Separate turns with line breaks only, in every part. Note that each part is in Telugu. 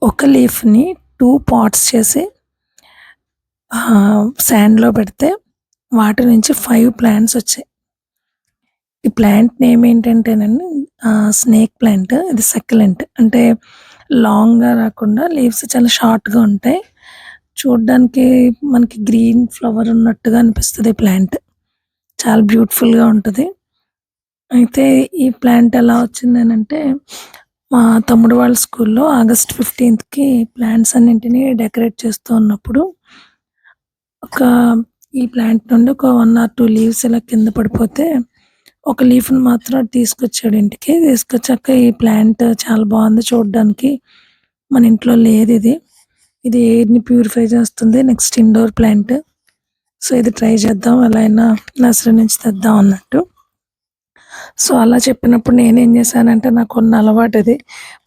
ఒక లీఫ్‌ని 2 పాట్స్ చేసి శాండ్‌లో పెడితే వాటి నుంచి 5 ప్లాంట్స్ వచ్చాయి. ఈ ప్లాంట్ నేమ్ ఏంటంటేనండి స్నేక్ ప్లాంట్. ఇది సక్యులెంట్. అంటే లాంగ్‌గా రాకుండా లీవ్స్ చాలా షార్ట్‌గా ఉంటాయి. చూడ్డానికి మనకి గ్రీన్ ఫ్లవర్ ఉన్నట్టుగా అనిపిస్తది ఈ ప్లాంట్. చాలా బ్యూటిఫుల్‌గా ఉంటది. అయితే ఈ ప్లాంట్ ఎలా వచ్చిందనంటే, మా తమ్ముడు వాళ్ళ స్కూల్‌లో ఆగస్ట్ 15థ్‌కి ప్లాంట్స్ అన్నింటిని డెకరేట్ చేస్తూ ఉన్నప్పుడు, ఒక ఈ ప్లాంట్ నుండి ఒక 1 ఆర్ 2 లీవ్స్ ఇలా కింద పడిపోతే, ఒక లీఫ్‌ని మాత్రం తీసుకొచ్చాడు ఇంటికి. తీసుకొచ్చాక ఈ ప్లాంట్ చాలా బాగుంది చూడ్డానికి. మన ఇంట్లో లేదిది. ఇది ఎయిర్‌ని ప్యూరిఫై చేస్తుంది. Next indoor plant. సో, ఇది ట్రై చేద్దాం ఎలా అయినా నర్సరీ నుంచి తెద్దాం అన్నట్టు. సో, అలా చెప్పినప్పుడు నేనేం చేశానంటే నాకున్న అలవాటిది.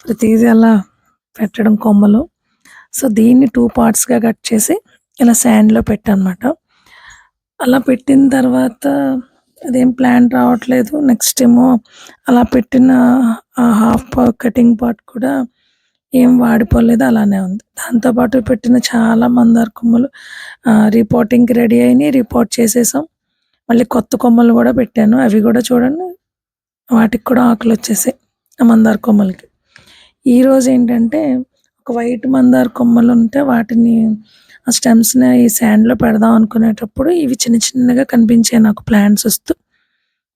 ప్రతీదీ అలా పెట్టడం కొమ్మలు. సో, దీన్ని 2 పార్ట్స్‌గా కట్ చేసి ఇలా శాండ్‌లో పెట్టానమాట. అలా పెట్టిన తర్వాత అదేం ప్లాంట్ రావట్లేదు. నెక్స్ట్ ఏమో అలా పెట్టిన కటింగ్ పార్ట్ కూడా ఏం వాడిపోలేదు అలానే ఉంది. దాంతో పాటు పెట్టిన చాలా మందార కొమ్మలు రిపోర్టింగ్‌కి రెడీ అయినియి. రిపోర్ట్ చేసేసాం. మళ్ళీ కొత్త కొమ్మలు గూడా పెట్టాను. అవి గూడా చూడండి వాటికి కూడా ఆకులొచ్చేసాయి. ఆ మందార కొమ్మలకి. ఈరోజేంటంటే ఒక వైట్ మందార కొమ్మలుంటే వాటిని ఆ స్టెమ్స్‌ని ఈ శాండ్‌లో పెడదాం అనుకునేటప్పుడు ఇవి చిన్న చిన్నగా కనిపించాయి నాకు ప్లాంట్స్ ఒస్తూ.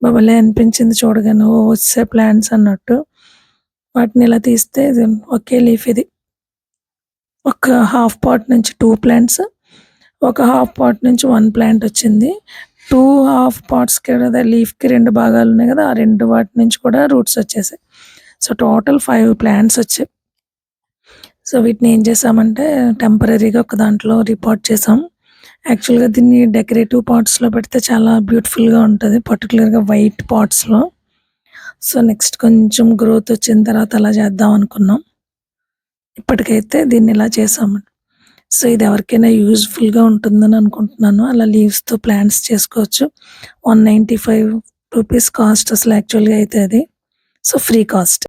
భలే అనిపించింది చూడగానే. ఓహ్! వచ్చేసాయి ప్లాంట్స్ అన్నట్టు. వాటిని ఇలా తీస్తే ఇది ఒకే లీఫ్ ఇది. ఒక హాఫ్ పాట్ నుంచి 2 ప్లాంట్స్, ఒక హాఫ్ పాట్ నుంచి 1 ప్లాంట్ వచ్చింది. 2 హాఫ్ పాట్స్‌కి కదా లీఫ్‌కి 2 భాగాలున్నాయి గదా! ఆ 2 వాటి నుంచి కూడా రూట్స్ వచ్చేసాయి. సో, టోటల్ 5 ప్లాంట్స్ వచ్చాయి. సో, వీటిని ఏం చేసామంటే టెంపరరీగా ఒక దాంట్లో రిపోర్ట్ చేసాం. యాక్చువల్‌గా దీన్ని డెకరేటివ్ పాట్స్‌లో పెడితే చాలా బ్యూటిఫుల్‌గా ఉంటది. పర్టిక్యులర్‌గా వైట్ పాట్స్‌లో. సో, నెక్స్ట్ కొంచెం గ్రోత్ వచ్చిన తర్వాత అలా చేద్దాం అనుకున్నాం. ఇప్పటికైతే దీన్ని ఇలా చేసాము. సో, ఇది ఎవరికైనా యూజ్‌ఫుల్‌గా ఉంటుందని అనుకుంటున్నాను. అలా లీవ్స్‌తో ప్లాంట్స్ చేసుకోవచ్చు. 195 రూపీస్ కాస్ట్ అసలు యాక్చువల్‌గా అయితే అది. So, free cost.